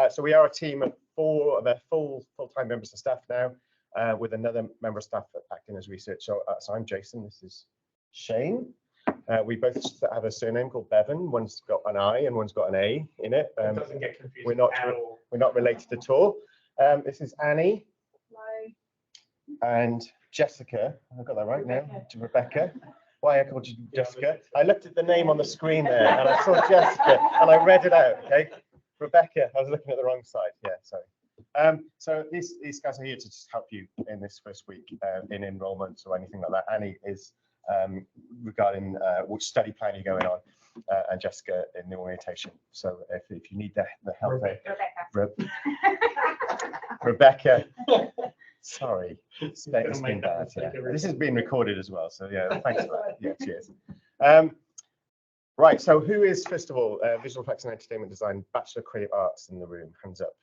So we are a team of 4 of our full-time members of staff now, with another member of staff acting as research. So I'm Jason. This is Shane. We both have a surname called Bevan. One's got an I and one's got an A in it. It doesn't get confusing. We're not related at all. This is Annie. Hello. And Jessica. I've got that right now. Rebecca. Why I called you Jessica? I looked at the name on the screen there and I saw Jessica and I read it out. Okay, Rebecca. I was looking at the wrong side. Yeah, sorry. So these guys are here to just help you in this first week in enrollments or anything like that. Annie is regarding which study plan you're going on, and Jessica in the orientation. So if you need the help there, Rebecca. Sorry, it's been bad. Yeah. This is being recorded as well, so yeah, thanks for that. Yeah, cheers. Right, so who is, first of all, Visual Effects and Entertainment Design Bachelor of Creative Arts in the room? Hands up.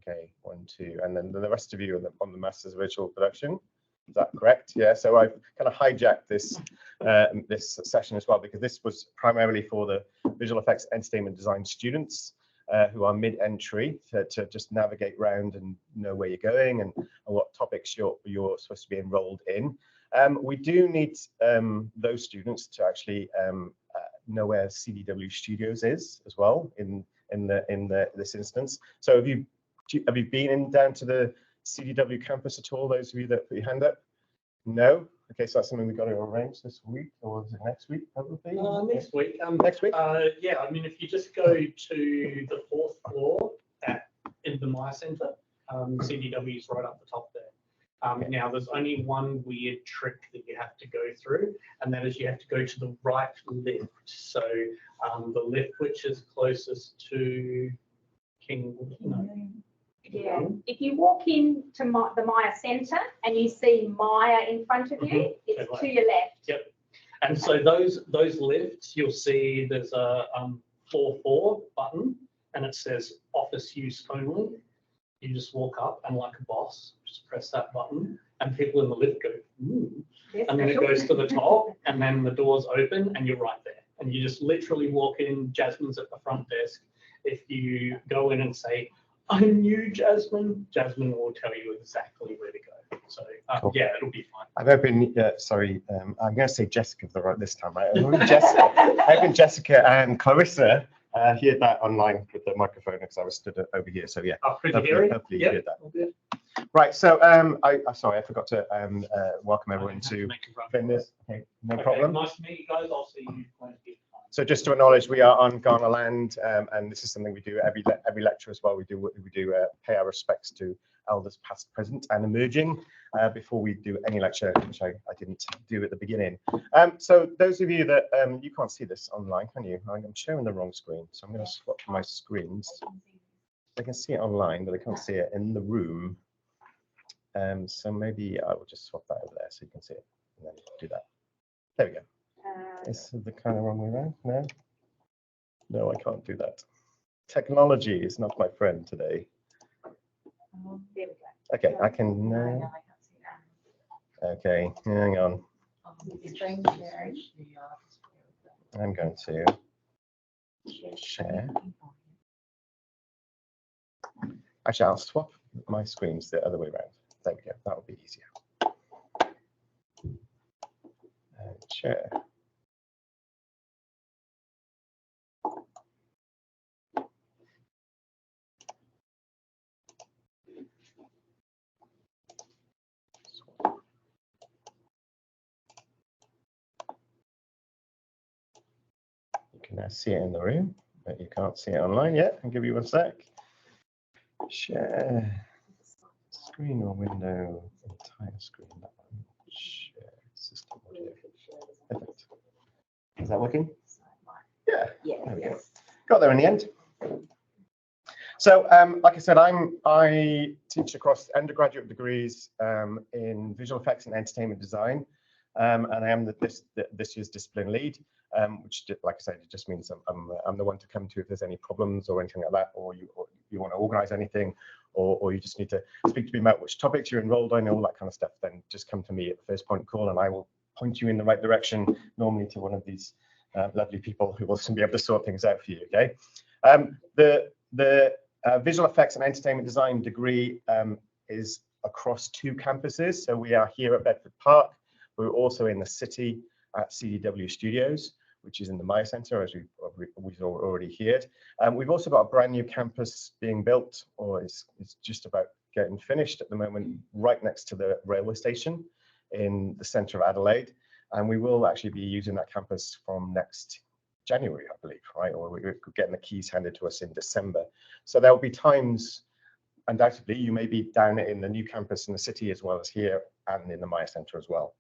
Okay, 1, 2, and then the rest of you are on the Masters of Visual Production. Is that correct? Yeah, so I've kind of hijacked this this session as well, because this was primarily for the Visual Effects Entertainment Design students who are mid-entry to just navigate around and know where you're going and what topics you're supposed to be enrolled in. We do need those students to actually know where CDW Studios is as well in this instance. So have you been down to the CDW campus at all? Those of you that put your hand up? No. Okay, so that's something we've got to arrange this week, or is it next week? Probably next week. Next week. Yeah, I mean, if you just go to the 4th floor in the Maya Centre, CDW is right up the top there. Okay. Now, there's only one weird trick that you have to go through, and that is you have to go to the right lift. So the lift which is closest to King. No. Yeah, if you walk into the Maya Centre and you see Maya in front of you, it's to your left. Yep. And so those lifts, you'll see there's a 4 button, and it says office use only. You just walk up and, like a boss, just press that button, and people in the lift go, ooh. And then it goes to the top, and then the doors open, and you're right there. And you just literally walk in. Jasmine's at the front desk. If you go in and say, I'm new, Jasmine will tell you exactly where to go. So cool. Yeah, it'll be fine. I've opened, sorry, I'm going to say Jessica this time, right? I've opened Jessica and Clarissa heard that online with the microphone because I was stood over here. So yeah, hopefully you heard that. Right, so sorry, I forgot to welcome everyone to this. Okay, no problem. Nice to meet you guys. I'll see you when it's time. So just to acknowledge, we are on Ghana land, and this is something we do every lecture as well. We do pay our respects to elders past, present, and emerging before we do any lecture, which I didn't do at the beginning. So those of you that you can't see this online, can you? I'm showing the wrong screen, so I'm going to swap my screens. I can see it online, but I can't see it in the room. So maybe I will just swap that over there so you can see it, and then do that. There we go. This is the kind of wrong way around. No, I can't do that. Technology is not my friend today. There we go. Okay, I can now. Okay, hang on. I'm going to share. Actually, I'll swap my screens the other way around. There we go. That will be easier. And share. You can now see it in the room, but you can't see it online yet. I'll give you 1 sec. Share screen or window, entire screen. That one. Share system audio. Perfect. Is that working? Yeah. There we go. Got there in the end. So, like I said, I teach across undergraduate degrees in visual effects and entertainment design, and I am this year's discipline lead, which, like I said, it just means I'm the one to come to if there's any problems or anything like that, or you want to organise anything, or you just need to speak to me about which topics you're enrolled in, all that kind of stuff. Then just come to me at the first point of call, and I will point you in the right direction, normally to one of these lovely people who will be able to sort things out for you. Okay. Visual effects and entertainment design degree is across 2 campuses. So we are here at Bedford Park. We're also in the city at CDW Studios, which is in the Maya Centre, as we've already heard. We've also got a brand new campus being built, or it's just about getting finished at the moment, right next to the railway station in the centre of Adelaide. And we will actually be using that campus from next January, I believe, right? Or we're getting the keys handed to us in December. So there'll be times, undoubtedly, you may be down in the new campus in the city as well as here and in the Maya Centre as well.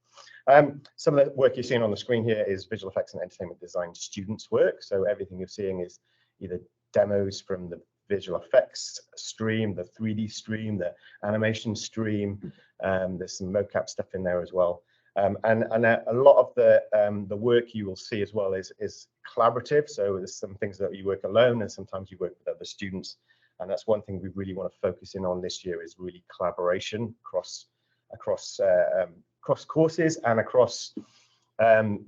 Some of the work you're seeing on the screen here is visual effects and entertainment design students' work. So everything you're seeing is either demos from the visual effects stream, the 3D stream, the animation stream. There's some mocap stuff in there as well. And a lot of the work you will see as well is collaborative. So there's some things that you work alone, and sometimes you work with other students. And that's one thing we really want to focus in on this year, is really collaboration across courses and across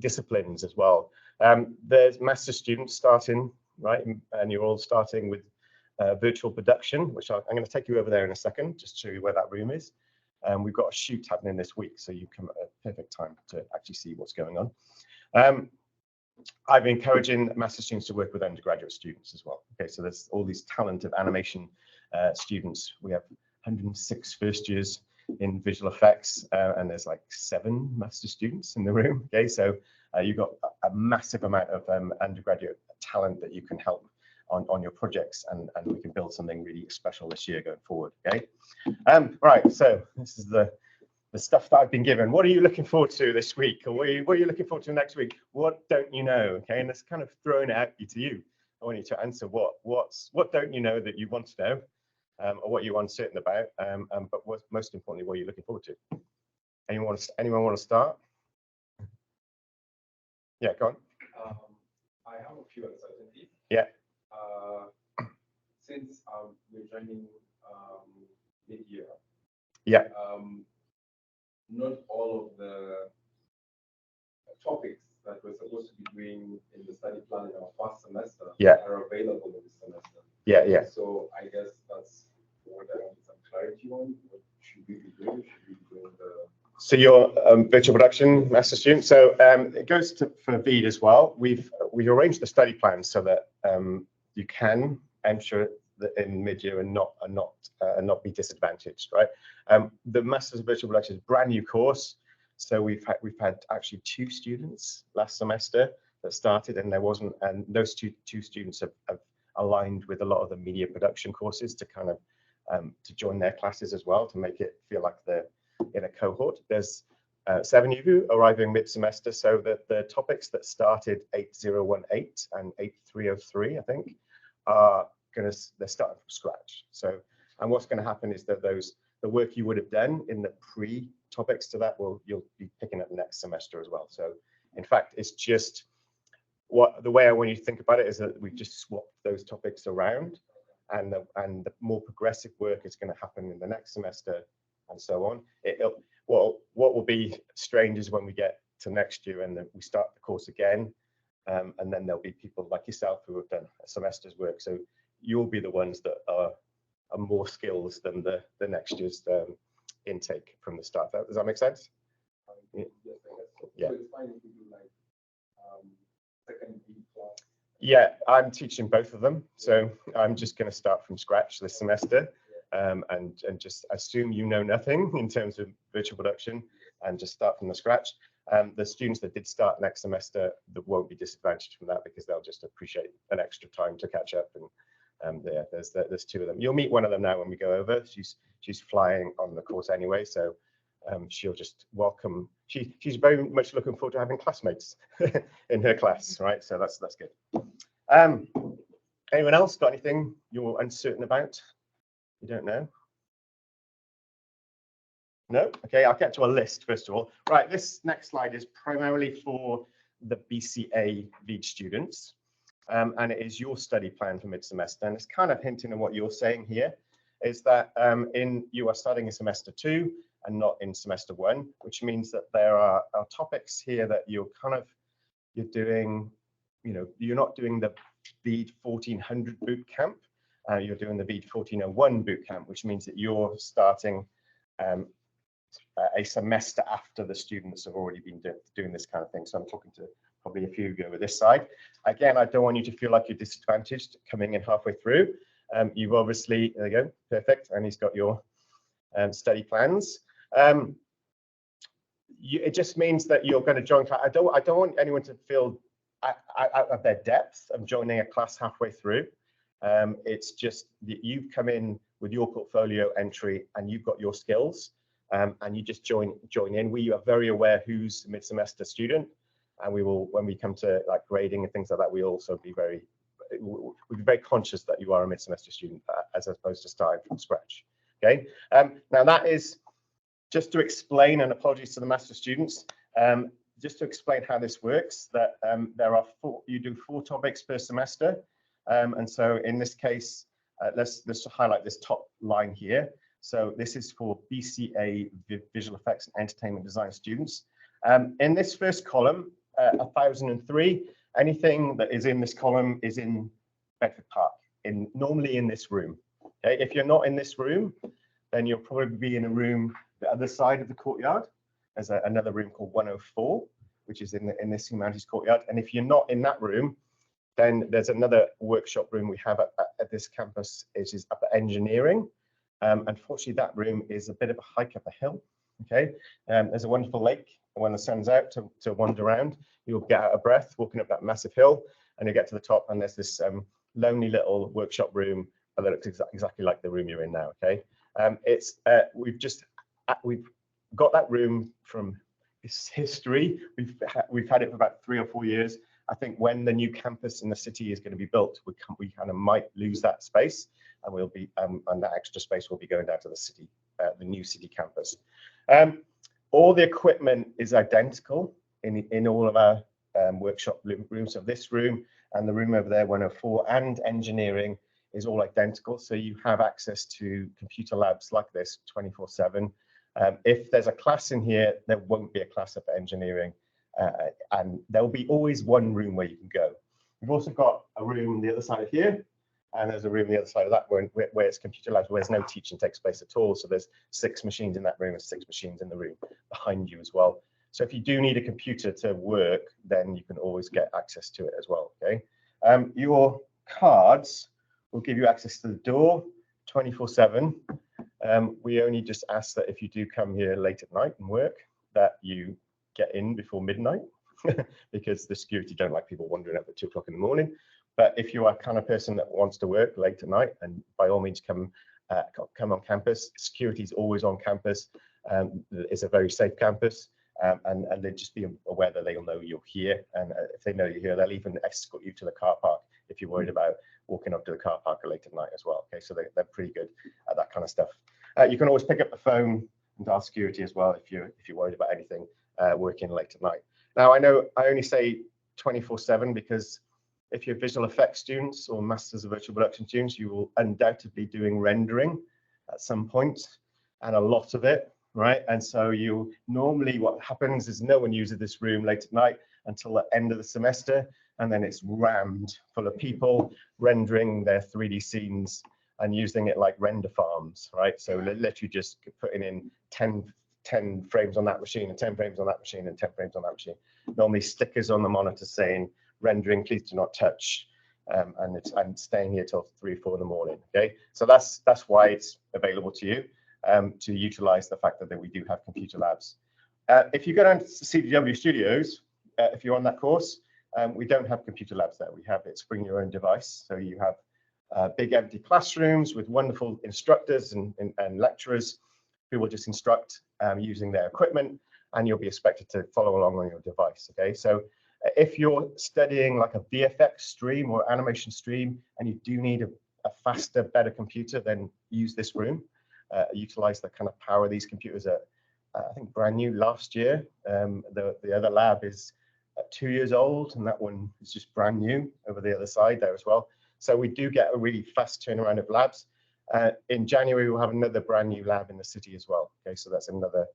disciplines as well. There's master students starting, right? And you're all starting with virtual production, which I'm going to take you over there in a second, just to show you where that room is. We've got a shoot happening this week, so you come at a perfect time to actually see what's going on. I've been encouraging master students to work with undergraduate students as well. Okay, so there's all these talented animation students. We have 106 first years in visual effects, and there's like 7 master students in the room. Okay, so you've got a massive amount of undergraduate talent that you can help on your projects, and we can build something really special this year going forward. Okay, right. So this is the stuff that I've been given. What are you looking forward to this week, or what are you looking forward to next week? What don't you know? Okay, and it's kind of throwing it out to you. I want you to answer what don't you know that you want to know, or what you're uncertain about, but most importantly, what are you looking forward to? Anyone want to start? Yeah, go on. I have a few uncertainties. Yeah. Since we're joining mid-year. Yeah. Not all of the topics that we're supposed to be doing in the study plan in our first semester are available in this semester. Yeah. So I guess that's what I want some clarity on. What should we be doing? Should we be doing the... So you're virtual production master student. So it goes for VEED as well. We've arranged the study plan so that you can enter in mid-year and not be disadvantaged, right? The Masters of Virtual Production is a brand new course. So we've had actually 2 students last semester that started, and those two students have aligned with a lot of the media production courses to kind of to join their classes as well, to make it feel like they're in a cohort. There's 7 of you arriving mid-semester, so that the topics that started 8018 and 8303, I think, they're starting from scratch. So, and what's going to happen is that the work you would have done in the pre-topics to that you'll be picking up next semester as well. So, in fact, it's just the way I want you to think about it is that we've just swapped those topics around, and the more progressive work is going to happen in the next semester, and so on. What will be strange is when we get to next year and then we start the course again, and then there'll be people like yourself who have done a semester's work. So you'll be the ones that are more skills than the next year's intake from the start. Does that make sense? Yes, I guess so. Yeah. So it's fine if we do like second week class. Yeah, I'm teaching both of them, so I'm just going to start from scratch this semester, and just assume you know nothing in terms of virtual production, and just start from the scratch. The students that did start next semester that won't be disadvantaged from that, because they'll just appreciate an extra time to catch up. And there's 2 of them. You'll meet one of them now when we go over. She's flying on the course anyway, so she'll just welcome. She's very much looking forward to having classmates in her class, right? So that's good. Anyone else got anything you're uncertain about? You don't know? No? Okay, I'll get to a list first of all. Right, this next slide is primarily for the BCA VEED students, and it is your study plan for mid-semester. And it's kind of hinting at what you're saying here, is that you are starting in semester 2 and not in semester 1, which means that there are topics here that you're doing, you're not doing the VEED 1400 boot camp. you're doing the V1401 bootcamp, which means that you're starting a semester after the students have already been doing this kind of thing. So I'm talking to probably a few of you over this side. Again, I don't want you to feel like you're disadvantaged coming in halfway through. You've obviously, there you go, perfect, and he's got your study plans. It just means that you're going to join class. I don't want anyone to feel out of their depth of joining a class halfway through. It's just that you've come in with your portfolio entry and you've got your skills, and you just join in. We are very aware who's a mid-semester student, and we will, when we come to like grading and things like that, we'll also be very conscious that you are a mid-semester student as opposed to starting from scratch. Okay. Now that is just to explain, and apologies to the master students, just to explain how this works. That you do 4 topics per semester, and so in this case, let's highlight this top line here. So this is for BCA Visual Effects and Entertainment Design students. In this first column, 1003, anything that is in this column is in Bedford Park, normally in this room. Okay, if you're not in this room, then you'll probably be in a room the other side of the courtyard. There's another room called 104, which is in this humanities courtyard. And if you're not in that room, then there's another workshop room we have at this campus, which is up at engineering. Unfortunately, that room is a bit of a hike up a hill. Okay, there's a wonderful lake, and when the sun's out to wander around, you'll get out of breath walking up that massive hill, and you get to the top, and there's this lonely little workshop room that looks exactly like the room you're in now. Okay, we've got that room from its history. We've had it for about 3 or 4 years. I think when the new campus in the city is going to be built, we kind of might lose that space, and we'll be and that extra space will be going down to the city, the new city campus. All the equipment is identical in all of our workshop rooms. So this room and the room over there, 104, and engineering is all identical. So you have access to computer labs like this 24/7. If there's a class in here, there won't be a class up at engineering, and there'll be always one room where you can go. We've also got a room on the other side of here, and there's a room on the other side of that where it's computer labs, where there's no teaching takes place at all. So there's 6 machines in that room and 6 machines in the room behind you as well. So if you do need a computer to work, then you can always get access to it as well. Okay, your cards will give you access to the door 24/7. We only just ask that if you do come here late at night and work, that you get in before midnight, because the security don't like people wandering up at 2 o'clock in the morning. But if you are kind of person that wants to work late at night, and by all means come on campus. Security is always on campus. It's a very safe campus, and they just be aware that they'll know you're here, and if they know you're here, they'll even escort you to the car park if you're worried about walking up to the car park late at night as well. Okay, so they're pretty good at that kind of stuff. You can always pick up the phone and dial security as well if you're worried about anything working late at night. Now, I know I only say 24/7 because if you're visual effects students or Masters of Virtual Production students, you will undoubtedly be doing rendering at some point, and a lot of it, right? And so normally what happens is no one uses this room late at night until the end of the semester, and then it's rammed full of people rendering their 3D scenes and using it like render farms, right? So literally just putting in 10 frames on that machine and 10 frames on that machine and 10 frames on that machine. Normally stickers on the monitor saying rendering, please do not touch, and staying here till 3 or 4 in the morning. Okay, so that's why it's available to you, to utilize the fact that we do have computer labs. If you go down to CDW Studios, if you're on that course, we don't have computer labs there. We have it's bring your own device. So you have big empty classrooms with wonderful instructors and lecturers who will just instruct using their equipment, and you'll be expected to follow along on your device. Okay, so if you're studying like a VFX stream or animation stream and you do need a faster, better computer, then use this room. Utilize the kind of power. These computers are, I think, brand new last year. The other lab is 2 years old, and that one is just brand new over the other side there as well. So we do get a really fast turnaround of labs. In January, we'll have another brand new lab in the city as well. Okay, so that's another,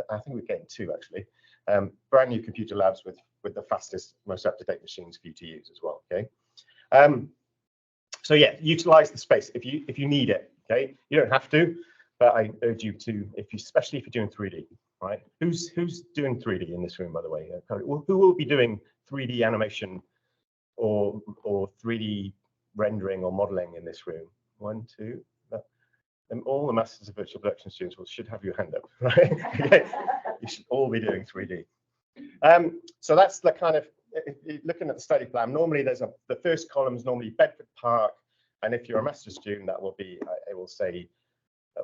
I think we're getting 2 actually. Brand new computer labs with the fastest, most up-to-date machines for you to use as well. Okay. So yeah, utilize the space if you need it. Okay, you don't have to, but I urge you to, especially if you're doing 3D. Right? Who's doing 3D in this room, by the way? Who will be doing 3D animation or 3D rendering or modeling in this room? 1, 2. And all the Masters of Virtual Production students should have your hand up, right? Okay. You should all be doing 3D. So that's the kind of, looking at the study plan, normally the first column is normally Bedford Park, and if you're a master's student, that will be, it will say,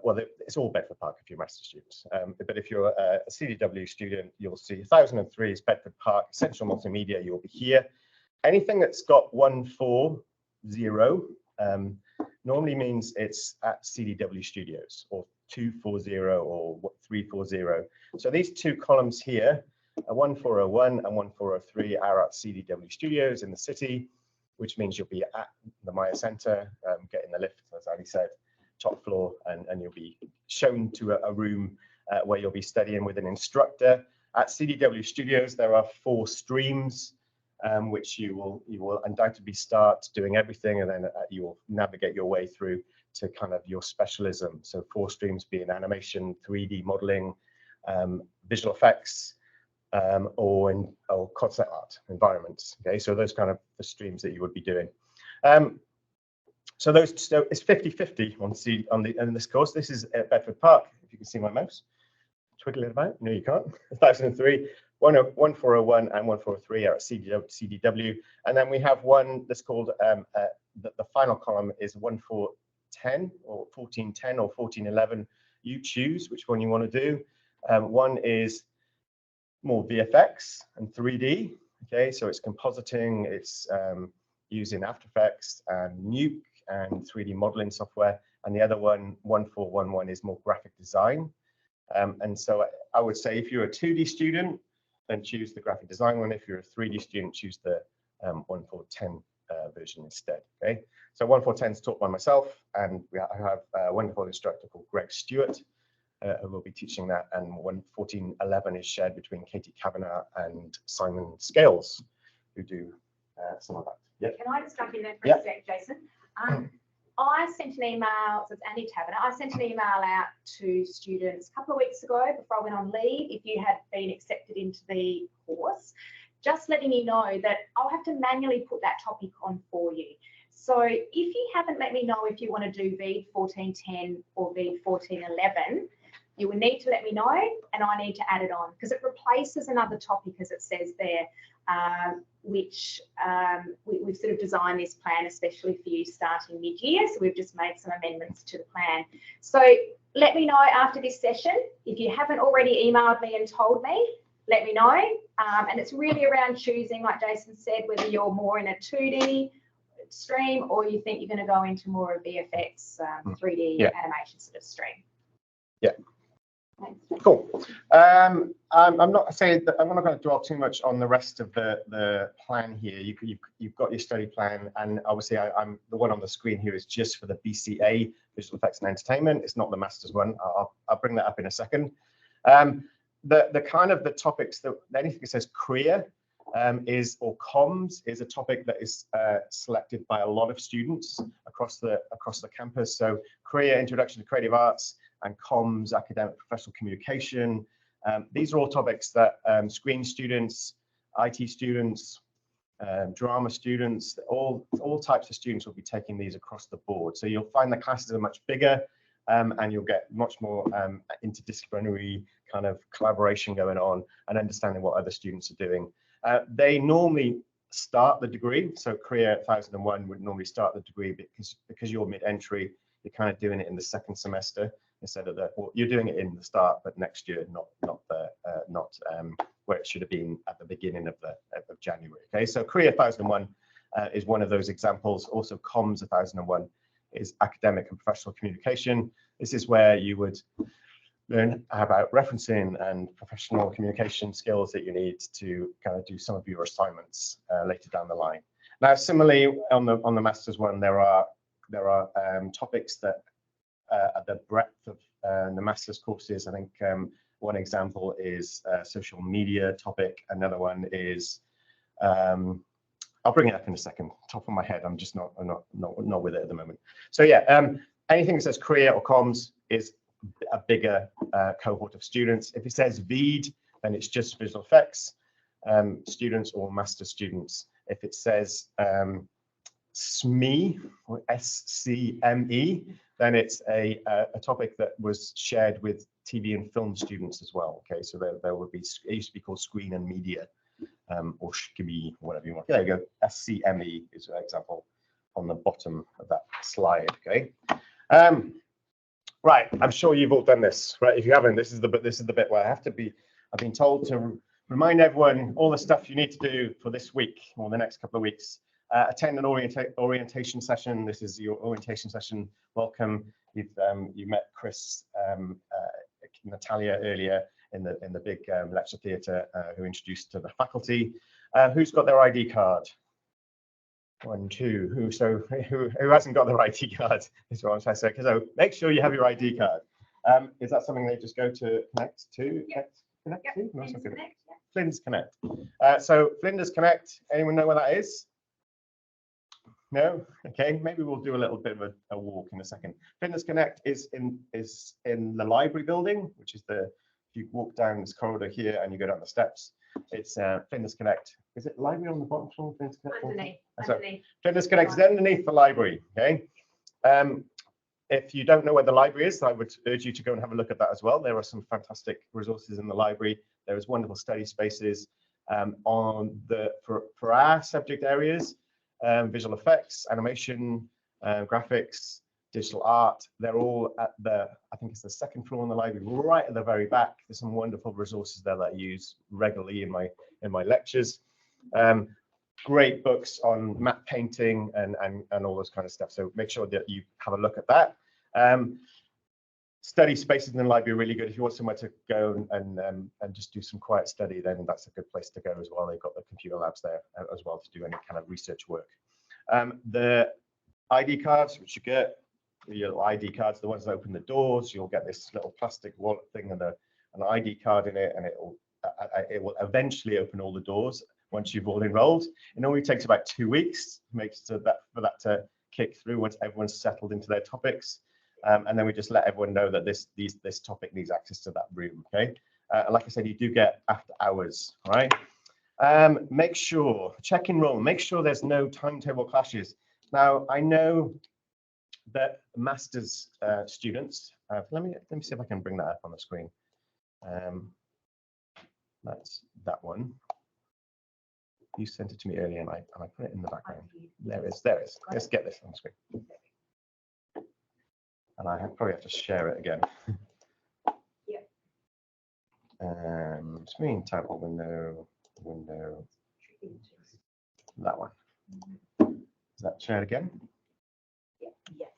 well, it's all Bedford Park if you're master's students. But if you're a CDW student, you'll see 1003 is Bedford Park, Essential Multimedia, you'll be here. Anything that's got 140, normally means it's at CDW Studios, or 240 or 340. So these two columns here, 1401 and 1403, are at CDW Studios in the city, which means you'll be at the Maya Center, getting the lift, as Ali said, top floor, and you'll be shown to a room where you'll be studying with an instructor. At CDW Studios, there are 4 streams, which you will undoubtedly start doing everything, and then you will navigate your way through to kind of your specialism. So 4 streams being animation, 3D modeling, visual effects, or concept art environments. Okay, so those kind of the streams that you would be doing. So it's 50-50 on this course. This is at Bedford Park. If you can see my mouse, twiddle it about. No, you can't. 1003. 1401 and 1403 are at CDW, and then we have one that's called the final column is 1410 or 1410 or 1411. You choose which one you want to do. One is more VFX and 3D. Okay, so it's compositing. It's using After Effects and Nuke and 3D modeling software, and the other one, 1411, is more graphic design. And so I would say if you're a 2D student, then choose the graphic design one. If you're a 3D student, choose the 1410 version instead. Okay, so 1410 is taught by myself, and I have a wonderful instructor called Greg Stewart, who will be teaching that, and 1411 is shared between Katie Kavanagh and Simon Scales, who do some of that. Yeah. Can I just jump in there for a sec, Jason? I sent an email, so it's Andy Taverner, I sent an email out to students a couple of weeks ago before I went on leave, if you had been accepted into the course, just letting you know that I'll have to manually put that topic on for you. So if you haven't let me know if you want to do VEED 1410 or VEED 1411, you will need to let me know, and I need to add it on, because it replaces another topic, as it says there, which we've sort of designed this plan especially for you starting mid-year. So we've just made some amendments to the plan. So let me know after this session. If you haven't already emailed me and told me, let me know. And it's really around choosing, like Jason said, whether you're more in a 2D stream or you think you're going to go into more of VFX, 3D animation sort of stream. Yeah. Cool. I'm not saying that I'm not going to dwell too much on the rest of the plan here. You've got your study plan, and obviously I'm the one on the screen here is just for the BCA, Visual Effects and Entertainment. It's not the master's one. I'll bring that up in a second. The kind of the topics that anything that says career or comms is a topic that is selected by a lot of students across the campus. So career, introduction to creative arts, and comms, academic professional communication. These are all topics that screen students, IT students, drama students, all types of students will be taking these across the board. So you'll find the classes are much bigger, and you'll get much more interdisciplinary kind of collaboration going on and understanding what other students are doing. They normally start the degree. So Career 1001 would normally start the degree because you're mid-entry, you're kind of doing it in the second semester instead of you're doing it in the start, but next year, not where it should have been at the beginning of January. Okay, so Career 1001 is one of those examples. Also, Comms 1001 is academic and professional communication. This is where you would learn about referencing and professional communication skills that you need to kind of do some of your assignments later down the line. Now, similarly, on the master's one, there are topics that at the breadth of the master's courses. I think one example is social media topic. Another one is I'll bring it up in a second. Top of my head, I'm just not with it at the moment. So yeah, anything that says career or comms is a bigger cohort of students. If it says VED, then it's just visual effects students or master students. If it says SME or SCME, then it's a topic that was shared with TV and film students as well. Okay, so there would be, it used to be called screen and media, or SCME, whatever you want. There you go. SCME is an example on the bottom of that slide. Okay. Right. I'm sure you've all done this, right? If you haven't, this is the bit where I've been told to remind everyone all the stuff you need to do for this week or the next couple of weeks. Attend an orientation session. This is your orientation session. Welcome. You met Chris, Natalia earlier in the big lecture theatre, who introduced to the faculty. Who's got their ID card? 1, 2. Who hasn't got their ID card? Is what I'm trying to say. So make sure you have your ID card. Is that something they just go to Connect to? Yep. Connect Yep. to? No, Flinders okay. Connect, yeah. Flinders Connect. So Flinders Connect. Anyone know where that is? No? Okay, maybe we'll do a little bit of a walk in a second. Flinders Connect is in the library building, which is if you walk down this corridor here and you go down the steps, it's Flinders Connect. Is it library on the bottom floor? Flinders Connect? Underneath. Flinders Connect is underneath the library. Okay. If you don't know where the library is, I would urge you to go and have a look at that as well. There are some fantastic resources in the library. There is wonderful study spaces for our subject areas, visual effects, animation, graphics, digital art. They're all at I think it's the second floor in the library, right at the very back. There's some wonderful resources there that I use regularly in my lectures. Great books on map painting and all those kind of stuff. So make sure that you have a look at that. Study spaces in the library are really good. If you want somewhere to go and just do some quiet study, then that's a good place to go as well. They've got the computer labs there as well to do any kind of research work. The ID cards, which you get, your ID cards, the ones that open the doors, you'll get this little plastic wallet thing and an ID card in it, and it will eventually open all the doors once you've all enrolled. It normally takes about 2 weeks for that to kick through once everyone's settled into their topics. And then we just let everyone know that this topic needs access to that room. Okay. And like I said, you do get after hours, right? Make sure, check enrollment, make sure there's no timetable clashes. Now, I know that master's students, let me see if I can bring that up on the screen. That's that one. You sent it to me earlier and I put it in the background. There it is. Let's get this on the screen. And I probably have to share it again. Yeah. Screen title window. That one. Is that shared again? Yeah.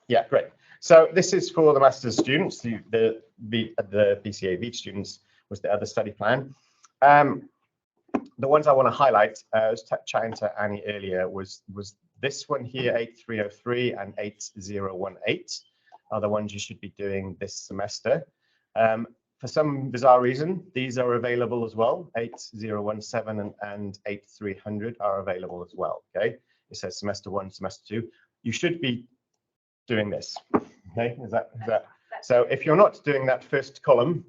Yeah, great. So this is for the master's students. The BCA VED students was the other study plan. The ones I want to highlight, I was chatting to Annie earlier, was this one here, 8303 and 8018, are the ones you should be doing this semester. For some bizarre reason, these are available as well. 8017 and 8300 are available as well. Okay, it says semester 1, semester 2. You should be doing this. Okay, is that? So if you're not doing that first column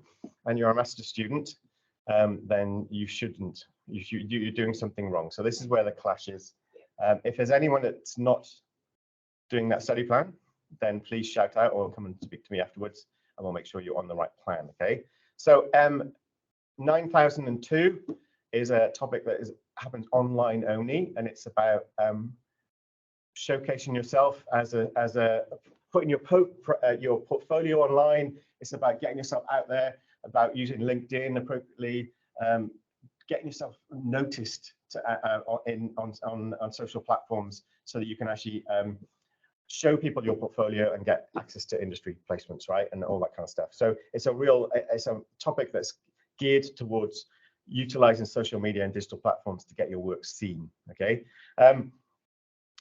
and you're a master's student, then you shouldn't. You're doing something wrong. So this is where the clash is. If there's anyone that's not doing that study plan, then please shout out or come and speak to me afterwards, and we'll make sure you're on the right plan. Okay. So 9002 is a topic that happens online only, and it's about showcasing yourself as a putting your portfolio online. It's about getting yourself out there, about using LinkedIn appropriately, getting yourself noticed on social platforms so that you can actually show people your portfolio and get access to industry placements, right, and all that kind of stuff. So it's a topic that's geared towards utilizing social media and digital platforms to get your work seen. Okay,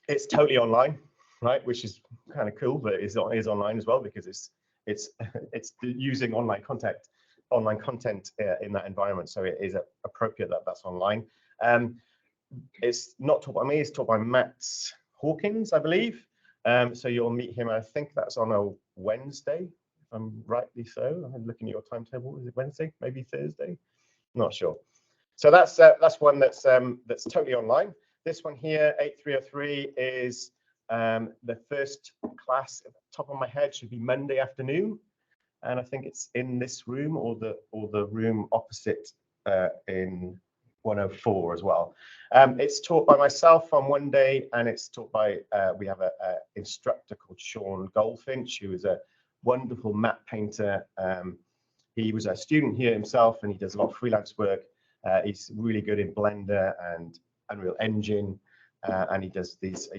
it's totally online, right, which is kind of cool, but it is online as well because it's using online content in that environment, so it is appropriate that that's online. it's not taught by me, it's taught by Matt Hawkins, I believe. So you'll meet him, I think that's on a Wednesday, if I'm rightly so. I'm looking at your timetable. Is it Wednesday? Maybe Thursday? Not sure. So that's one that's totally online. This one here, 8303, is the first class. At the top of my head should be Monday afternoon, and I think it's in this room or the room opposite in 104 as well. It's taught by myself on one day, and it's taught by we have a instructor called Sean Goldfinch, who is a wonderful matte painter. He was a student here himself, and he does a lot of freelance work. He's really good in Blender and Unreal Engine, and he does these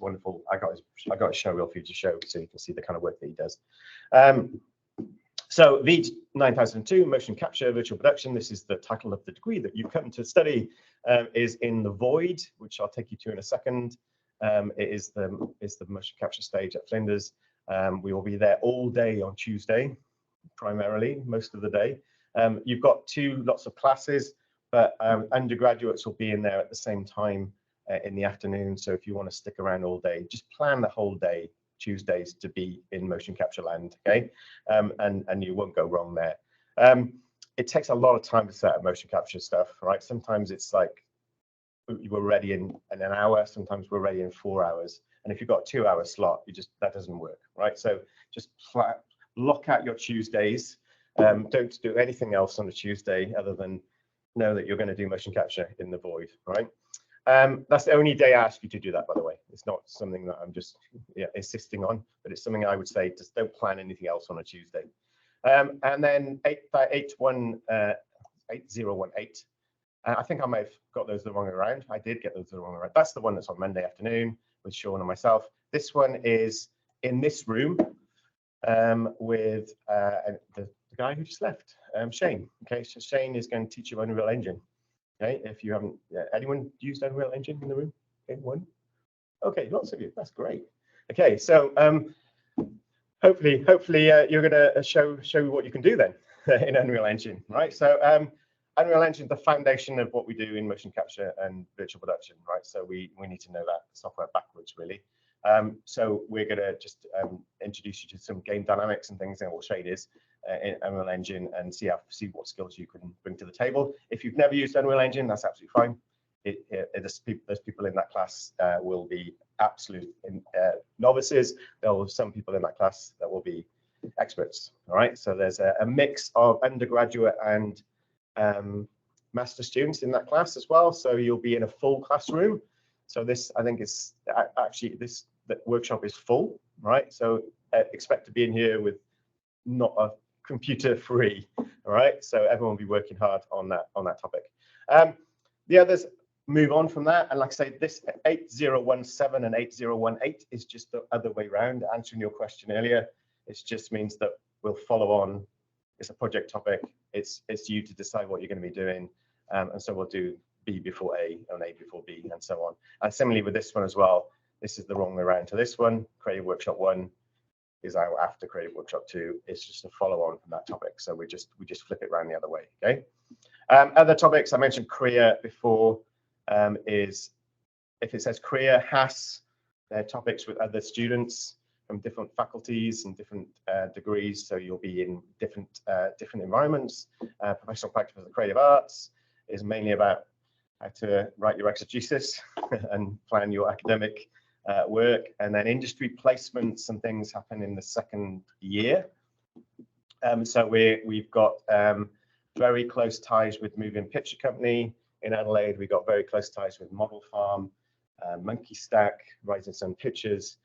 wonderful. I got a show reel for you to show, so you can see the kind of work that he does. So V9002, motion capture, virtual production. This is the title of the degree that you've come to study. Is in the Void, which I'll take you to in a second. It is the motion capture stage at Flinders. We will be there all day on Tuesday, primarily most of the day. You've got lots of classes, but undergraduates will be in there at the same time in the afternoon. So if you want to stick around all day, just plan the whole day, Tuesdays, to be in motion capture land, okay? And you won't go wrong there. It takes a lot of time to set up motion capture stuff, right? Sometimes it's like we're ready in an hour, sometimes we're ready in 4 hours. And if you've got a 2-hour slot, that doesn't work, right? So just block out your Tuesdays. Don't do anything else on a Tuesday other than know that you're going to do motion capture in the Void, right? That's the only day I ask you to do that, by the way. It's not something that I'm just insisting on, but it's something I would say, just don't plan anything else on a Tuesday. And then 8018, I think I might have got those the wrong way around. I did get those the wrong way around. That's the one that's on Monday afternoon with Sean and myself. This one is in this room with the guy who just left, Shane. Okay, so Shane is going to teach you Unreal Engine. Okay, if you haven't, anyone used Unreal Engine in the room? Okay, one. Okay, lots of you. That's great. Okay, so hopefully you're going to show what you can do then in Unreal Engine, right? So Unreal Engine is the foundation of what we do in motion capture and virtual production, right? So we need to know that software backwards, really. So we're going to just introduce you to some game dynamics and things, and what Shade is in Unreal Engine, and see what skills you can bring to the table. If you've never used Unreal Engine, that's absolutely fine. Those people in that class will be absolute novices. There will be some people in that class that will be experts. All right. So there's a mix of undergraduate and master students in that class as well. So you'll be in a full classroom. So this, I think, is actually the workshop is full, right? So expect to be in here with not a computer free, all right? So everyone will be working hard on that topic. The others move on from that, and like I say, this 8017 and 8018 is just the other way around. Answering your question earlier, it just means that we'll follow on. It's a project topic. It's you to decide what you're going to be doing, and so we'll do B before A and A before B, and so on. And similarly with this one as well, this is the wrong way around to this one. Creative Workshop 1 is out after Creative Workshop 2. It's just a follow on from that topic. So we just flip it around the other way. Okay. Other topics I mentioned career before is if it says career has their topics with other students from different faculties and different degrees. So you'll be in different environments. Professional practice of the creative arts is mainly about how to write your exegesis and plan your academic work, and then industry placements and things happen in the second year. So we've got very close ties with Moving Picture Company in Adelaide. We got very close ties with Model Farm, Monkey Stack, Rising Sun Pictures.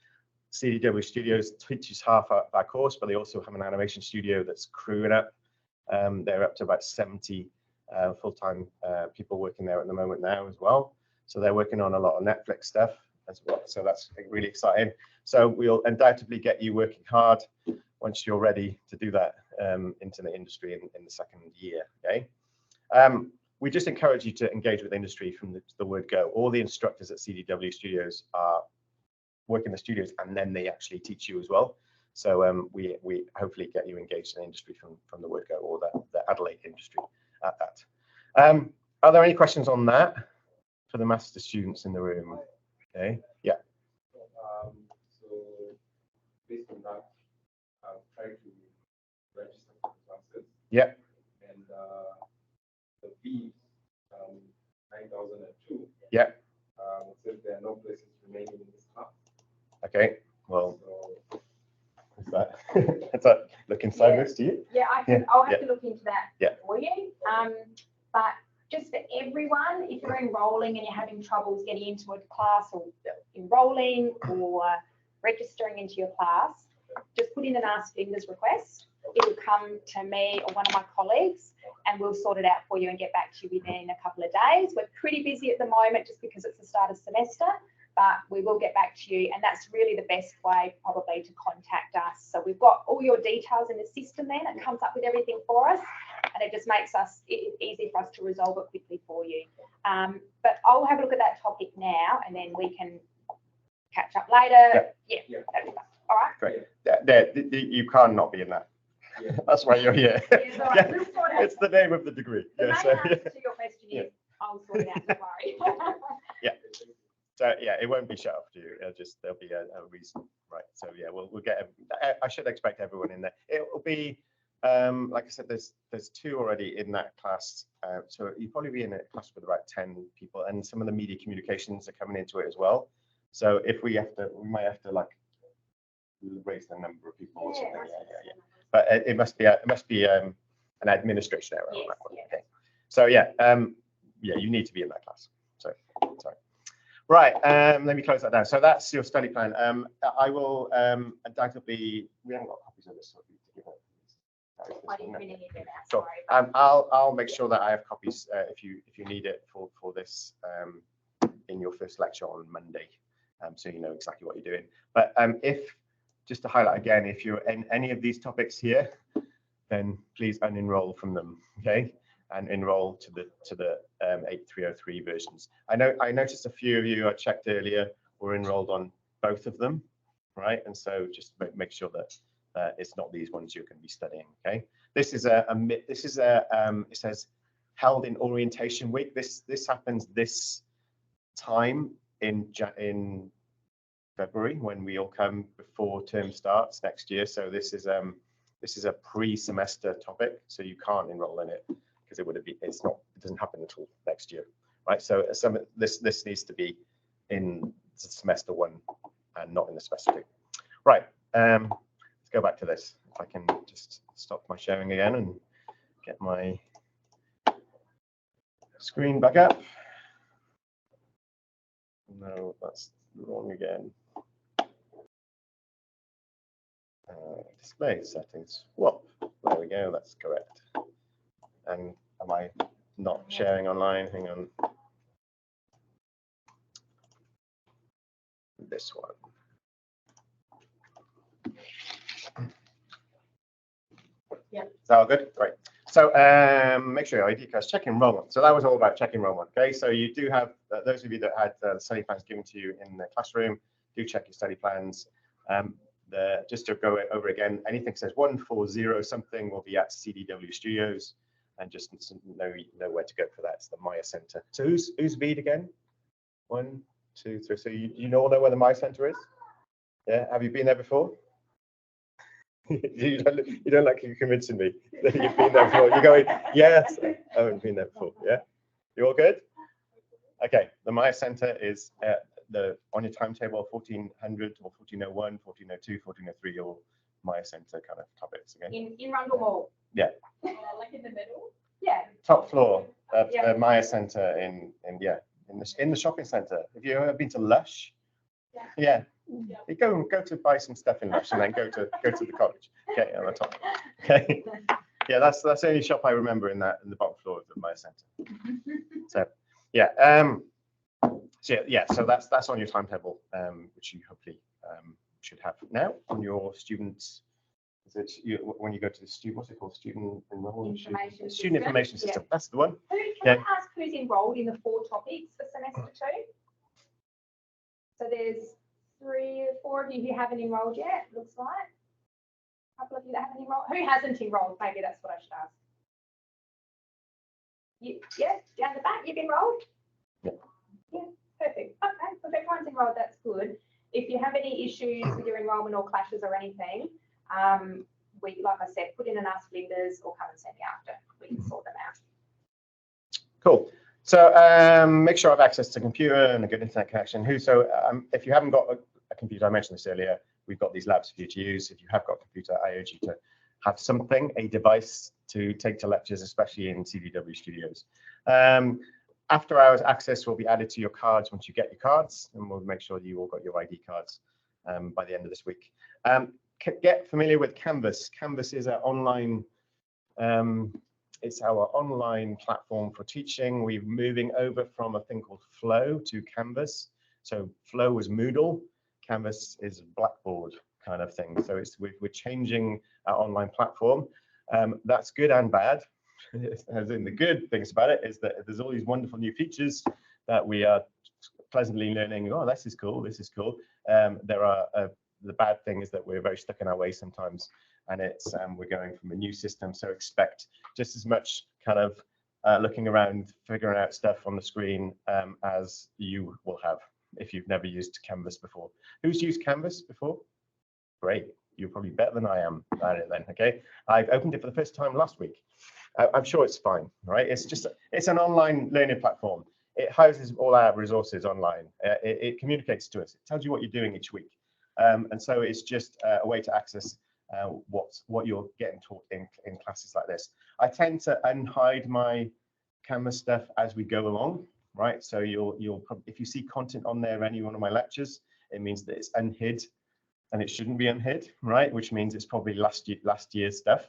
CDW Studios teaches half our course, but they also have an animation studio that's crewing up. They're up to about 70 full-time people working there at the moment now as well. So they're working on a lot of Netflix stuff as well. So that's really exciting. So we'll undoubtedly get you working hard once you're ready to do that into the industry in the second year. Okay. We just encourage you to engage with industry from the word go. All the instructors at CDW Studios are working the studios, and then they actually teach you as well. So we hopefully get you engaged in industry from the word go, or the Adelaide industry at that. Are there any questions on that? for the master students in the room. Okay. Yeah. So based on that, I've tried to register for the classes. Yeah. And the fees, 9,002. Yeah. Since there are no places remaining in this class. Okay. Well, So is that looking sideways to you? Yeah, I'll have to look into that for you. But just for everyone, if you're enrolling and you're having troubles getting into a class or enrolling or registering into your class, just put in an Ask Fingers request. It'll come to me or one of my colleagues and we'll sort it out for you and get back to you within a couple of days. We're pretty busy at the moment just because it's the start of semester, but we will get back to you, and that's really the best way probably to contact us. So we've got all your details in the system then. It comes up with everything for us, and it just makes it easy for us to resolve it quickly for you. But I'll have a look at that topic now, and then we can catch up later. Yeah. That'd be fun. All right. Great. You can't not be in that. yeah. That's why you're here. It's all right. We'll sort it out. It's the name of the degree. The Yeah. main So, answer to your question is, I'll sort it out, don't worry. so yeah, it won't be shut off to you. It'll just there'll be a reason, right? So yeah, we'll get. I should expect everyone in there. It will be like I said, there's 2 already in that class. So you'll probably be in a class with about 10 people, and some of the media communications are coming into it as well. So if we might have to like raise the number of people or something. Yeah. But it must be an administration error on that one. Okay. So yeah, you need to be in that class. So sorry. Right. Let me close that down. So that's your study plan. I will undoubtedly. We haven't got copies of this. So I didn't really need it out, Sure. sorry. I'll make sure that I have copies if you need it for this in your first lecture on Monday, so you know exactly what you're doing. But if just to highlight again, if you're in any of these topics here, then please unenroll from them, okay? And enroll to the 8303 versions. I noticed a few of you I checked earlier were enrolled on both of them, right? And so just make sure that it's not these ones you're going to be studying, okay? This is it says held in orientation week. This happens this time in February when we all come before term starts next year. So this is a pre-semester topic, so you can't enroll in it because it doesn't happen until next year, right? So this needs to be in semester 1 and not in the semester 2. Right. Let's go back to this. If I can just stop my sharing again and get my screen back up. No, that's wrong again. Display settings. Whoop. There we go. That's correct. And am I not sharing online? Hang on. This one. Yeah. Is that all good? Great. So make sure your ID cards, check enrollment. So that was all about check enrollment. Okay. So you do have those of you that had study plans given to you in the classroom, do check your study plans. Just to go over again, anything that says 140 something will be at CDW Studios, and just know where to go for that. It's the Maya Center. So who's Veed again? 1, 2, 3. So you all know where the Maya Center is? Yeah. Have you been there before? you don't like you convincing me that you've been there before. You're going, yes, I haven't been there before. Yeah. You all good? Okay. The Maya Center is on your timetable 1400 or 1401, 1402, 1403, your Maya Center kind of topics again. In Rundle Mall. Yeah. Like in the middle. Yeah. Top floor of the Maya Center in the shopping center. Have you ever been to Lush? Yeah. You go to buy some stuff in Lush and then go to the college. Okay, on the top. Okay. Yeah, that's the only shop I remember in the bottom floor of the Maya Center. So yeah. So that's on your timetable, which you hopefully should have now on your students. When you go to the student, what's it called? Student enrollment. Student information system. Yeah. That's the one. Can I ask who's enrolled in the 4 topics for semester 2? So there's 3 or 4 of you who haven't enrolled yet. Looks like a couple of you that haven't enrolled. Who hasn't enrolled? Maybe that's what I should ask. Yeah, down the back, you've enrolled. Yeah. Perfect. Okay, so if everyone's enrolled, that's good. If you have any issues with your enrolment or clashes or anything, we, like I said, put in and ask Flinders or come and see me after. We can sort them out. Cool. So make sure I have access to a computer and a good internet connection. If you haven't got a computer, I mentioned this earlier, we've got these labs for you to use. If you have got a computer, I urge you to have something, a device to take to lectures, especially in CDW studios. After hours access will be added to your cards once you get your cards, and we'll make sure that you all got your ID cards by the end of this week. Get familiar with Canvas. Canvas is our online, it's our online platform for teaching. We're moving over from a thing called Flow to Canvas. So Flow was Moodle, Canvas is Blackboard kind of thing. So we're changing our online platform. That's good and bad. As in, the good things about it is that there's all these wonderful new features that we are pleasantly learning. Oh, this is cool. This is cool. The bad thing is that we're very stuck in our ways sometimes, and it's we're going from a new system. So expect just as much kind of looking around, figuring out stuff on the screen as you will have if you've never used Canvas before. Who's used Canvas before? Great. You're probably better than I am at it then. Okay. I've opened it for the first time last week. I'm sure it's fine, right? It's an online learning platform. It houses all our resources online. It communicates to us. It tells you what you're doing each week. And so it's just a way to access what you're getting taught in classes like this. I tend to unhide my Canvas stuff as we go along, right? So if you see content on there, any one of my lectures, it means that it's unhid, and it shouldn't be unhid, right? Which means it's probably last year's stuff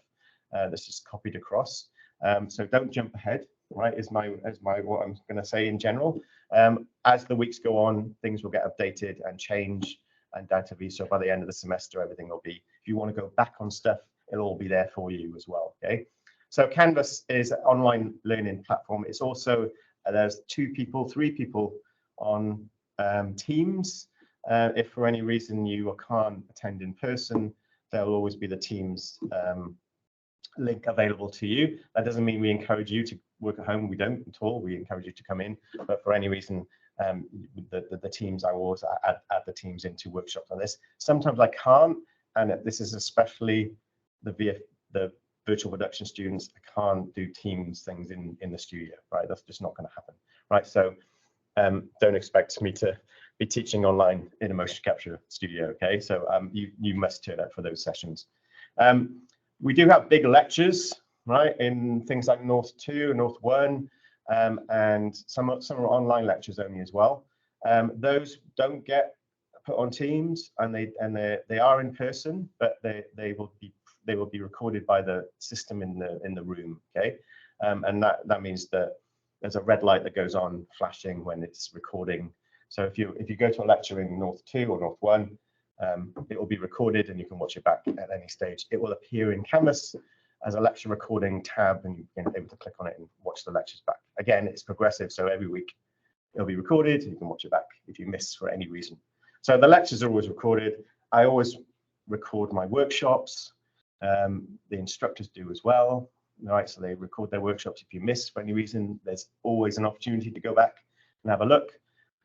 that's just copied across. So don't jump ahead, right? Is my what I'm going to say in general. As the weeks go on, things will get updated and change undoubtedly. So by the end of the semester, everything will be. If you want to go back on stuff, it'll all be there for you as well. Okay. So Canvas is an online learning platform. It's also there's 2 people, 3 people on Teams. If for any reason you can't attend in person, there will always be the Teams link available to you. That doesn't mean we encourage you to work at home. We don't at all. We encourage you to come in. But for any reason, the teams, I will always add the teams into workshops on this. Sometimes I can't, and this is especially the virtual production students. I can't do Teams things in the studio, right? That's just not going to happen, right? So don't expect me to be teaching online in a motion capture studio, okay? So you must turn up for those sessions. We do have big lectures, right, in things like North 2 and North 1, and some are online lectures only as well. Those don't get put on Teams, and they are in person, but they will be recorded by the system in the room, okay? And that means that there's a red light that goes on flashing when it's recording. So if you go to a lecture in North 2 or North 1, it will be recorded and you can watch it back at any stage. It will appear in Canvas as a lecture recording tab, and you can be able to click on it and watch the lectures back. Again, it's progressive, so every week it'll be recorded. You can watch it back if you miss for any reason. So the lectures are always recorded. I always record my workshops. The instructors do as well. Right, so they record their workshops. If you miss for any reason, there's always an opportunity to go back and have a look.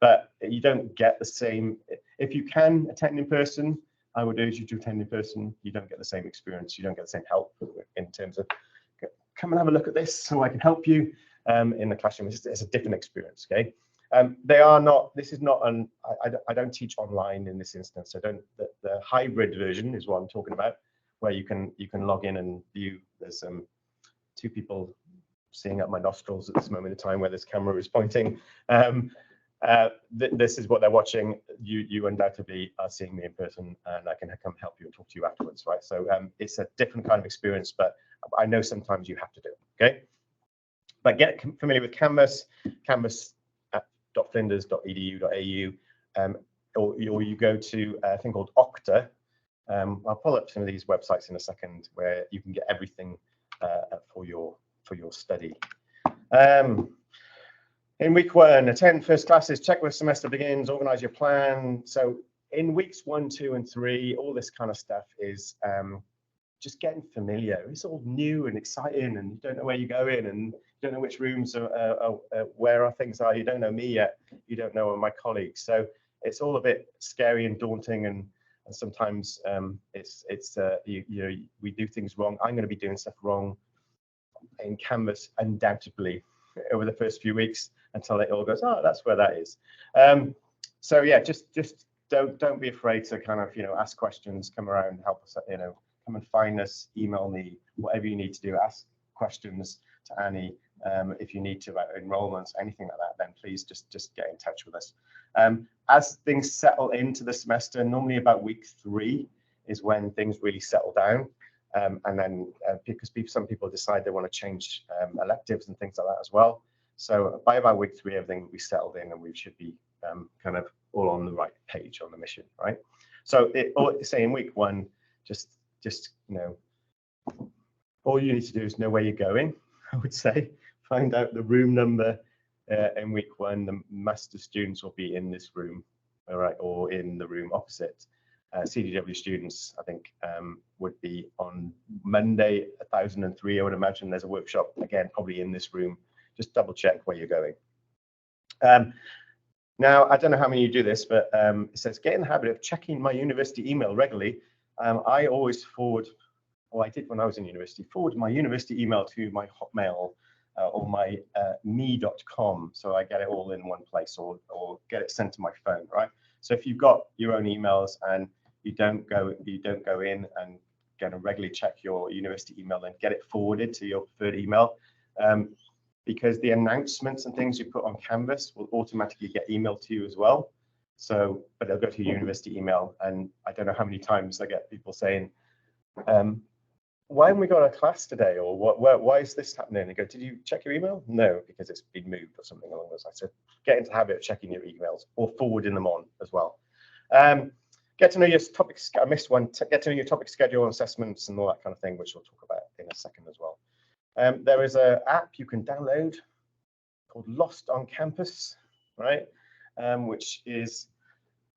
But you don't get the same. If you can attend in person, I would urge you to attend in person. You don't get the same experience. You don't get the same help in terms of come and have a look at this so I can help you in the classroom. It's a different experience. Okay. They are not. This is not an. I don't teach online in this instance. The hybrid version is what I'm talking about, where you can log in and view. There's 2 people seeing up my nostrils at this moment in time where this camera is pointing. This is what they're watching. You undoubtedly are seeing me in person, and I can come help you and talk to you afterwards, right? So it's a different kind of experience, but I know sometimes you have to do it, okay? But get familiar with Canvas, canvas.flinders.edu.au, or you go to a thing called Okta. I'll pull up some of these websites in a second where you can get everything for your study. In week 1, attend first classes, check where semester begins, organize your plan. So in weeks 1, 2, and 3, all this kind of stuff is just getting familiar. It's all new and exciting, and you don't know where you're going, and you don't know which rooms are where our things are. You don't know me yet. You don't know my colleagues. So it's all a bit scary and daunting, and sometimes we do things wrong. I'm going to be doing stuff wrong in Canvas undoubtedly over the first few weeks until it all goes, oh, that's where that is. So yeah, just don't be afraid to kind of ask questions, come around, help us, come and find us, email me, whatever you need to do. Ask questions to Annie if you need to about enrollments, anything like that. Then please just get in touch with us. As things settle into the semester, normally about week 3 is when things really settle down. And then because some people decide they want to change electives and things like that as well. So by about week 3, everything will be settled in, and we should be kind of all on the right page on the mission, right? So say in week 1, just all you need to do is know where you're going. I would say find out the room number in week 1. The master students will be in this room, all right, or in the room opposite. CDW students, I think, would be on Monday 1003. I would imagine there's a workshop again, probably in this room. Just double check where you're going. Now, I don't know how many of you do this, but it says get in the habit of checking my university email regularly. I always forward, or I did when I was in university, forward my university email to my Hotmail or my me.com, so I get it all in one place, or get it sent to my phone, right? So if you've got your own emails and you don't go in and regularly check your university email, then get it forwarded to your preferred email, because the announcements and things you put on Canvas will automatically get emailed to you as well. So, but they'll go to your university email, and I don't know how many times I get people saying, why haven't we got a class today? Or why is this happening? And I go, did you check your email? No, because it's been moved or something along those lines. So get into the habit of checking your emails or forwarding them on as well. Get to know your topics. I missed one. Get to know your topic schedule and assessments and all that kind of thing, which we'll talk about in a second as well. There is an app you can download called Lost on Campus, right? Which is,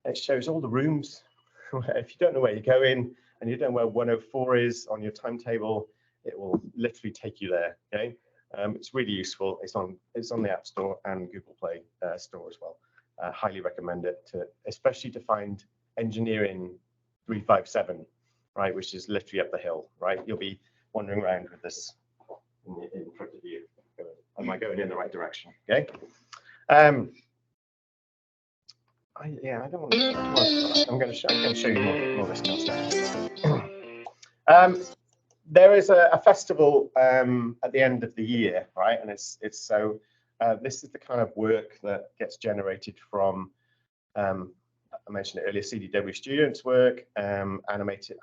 it shows all the rooms. If you don't know where you're going and you don't know where 104 is on your timetable, it will literally take you there. Okay, it's really useful. It's on the App Store and Google Play Store as well. Highly recommend it, especially to find engineering 357, right, which is literally up the hill, right? You'll be wandering around with this in front of you. Am I going in the right direction? Okay. I don't want to. I'm going to show you more of this kind of stuff. There is a festival at the end of the year, right? And it's so this is the kind of work that gets generated from I mentioned it earlier, CDW students' work, they're animators,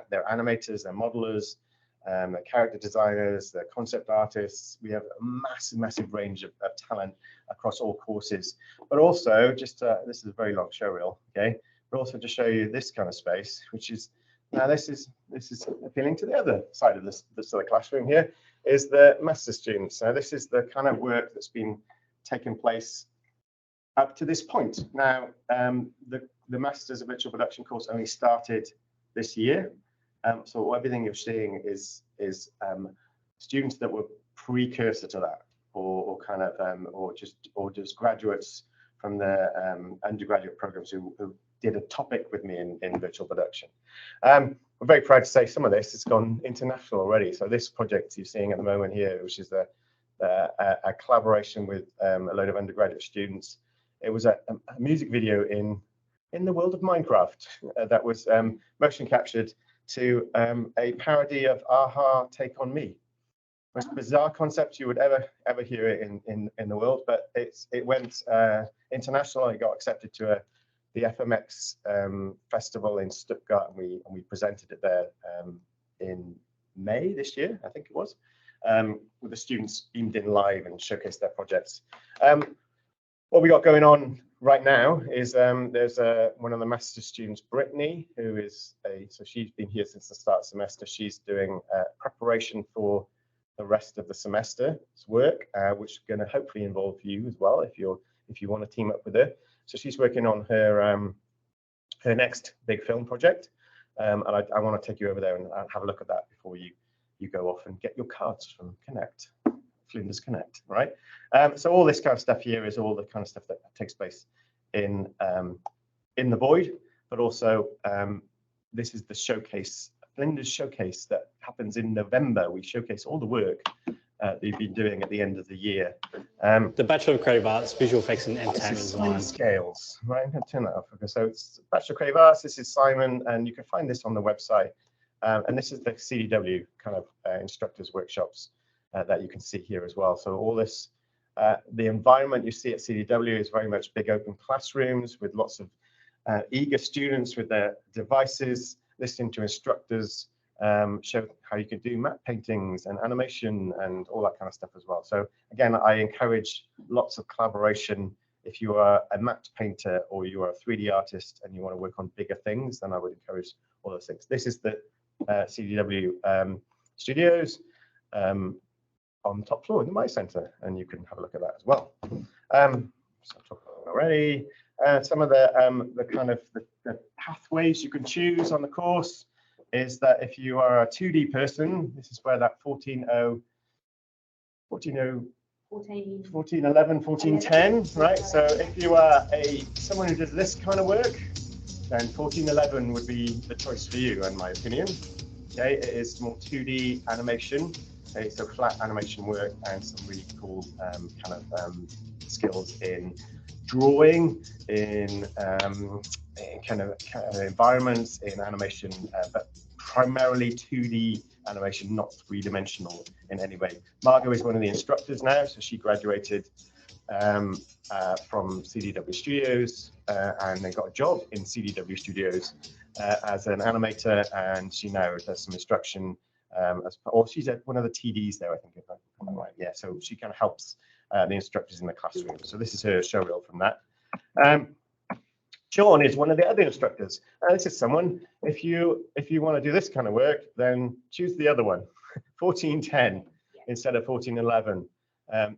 they're modelers, they're character designers, they're concept artists. We have a massive range of talent across all courses. But also, just this is a very long show reel, okay? But also to show you this kind of space, which is now this is appealing to the other side of this sort of classroom here, is the master students. Now this is the kind of work that's been taking place up to this point. Now, the Masters of Virtual Production course only started this year. So everything you're seeing is students that were precursor to that, or just graduates from the undergraduate programs who did a topic with me in virtual production. We're very proud to say some of this has gone international already. So this project you're seeing at the moment here, which is a collaboration with a load of undergraduate students. It was a music video in the world of Minecraft that was motion captured to a parody of Aha Take On Me. Most bizarre concept you would ever hear it in the world, but it went international. It got accepted to the FMX festival in Stuttgart, and we presented it there in May this year, I think it was, with the students beamed in live and showcased their projects. What we got going on right now is there's one of the master's students, Brittany, who is so she's been here since the start of the semester. She's doing preparation for the rest of the semester's work, which is going to hopefully involve you as well if you want to team up with her. So she's working on her next big film project, and I want to take you over there and have a look at that before you go off and get your cards from Connect, Flinders Connect, right? So all this kind of stuff here is all the kind of stuff that takes place in the void, but also this is the showcase, Flinders Showcase, that happens in November. We showcase all the work that you've been doing at the end of the year. The Bachelor of Creative Arts, Visual Effects and Entertainment This is Design. Simon Scales, right? I'm going to turn that off. Okay, so it's Bachelor of Creative Arts. This is Simon, and you can find this on the website. And this is the CDW kind of instructors workshops that you can see here as well. So all this, the environment you see at CDW is very much big open classrooms with lots of eager students with their devices, listening to instructors, show how you can do matte paintings and animation and all that kind of stuff as well. So again, I encourage lots of collaboration. If you are a matte painter or you are a 3D artist and you want to work on bigger things, then I would encourage all those things. This is the CDW studios on the top floor in the My Centre, and you can have a look at that as well. So I've talked about that already. Some of the kind of the pathways you can choose on the course is that if you are a 2D person, this is where that 1411, 1410, right? So if you are someone who does this kind of work, then 1411 would be the choice for you, in my opinion. Okay, it is more 2D animation. Okay, so flat animation work and some really cool kind of skills in drawing, in kind of environments, in animation, but primarily 2D animation, not three-dimensional in any way. Margot is one of the instructors now, so she graduated from CDW Studios and then got a job in CDW Studios as an animator, and she now does some instruction she's one of the TDs there, I think, if I'm right. Yeah, so she kind of helps the instructors in the classroom. So this is her show reel from that. Sean is one of the other instructors. This is someone, if you want to do this kind of work, then choose the other one, 1410 instead of 1411.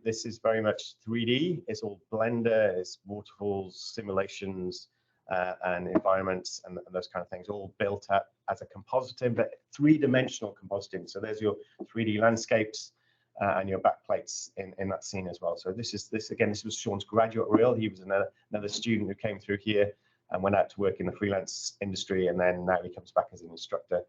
This is very much 3D. It's all Blender, it's waterfalls, simulations, and environments and those kind of things, all built up as a compositing, but three-dimensional compositing. So there's your 3D landscapes and your backplates in that scene as well. So this was Sean's graduate reel. He was another student who came through here and went out to work in the freelance industry, and then now he comes back as an instructor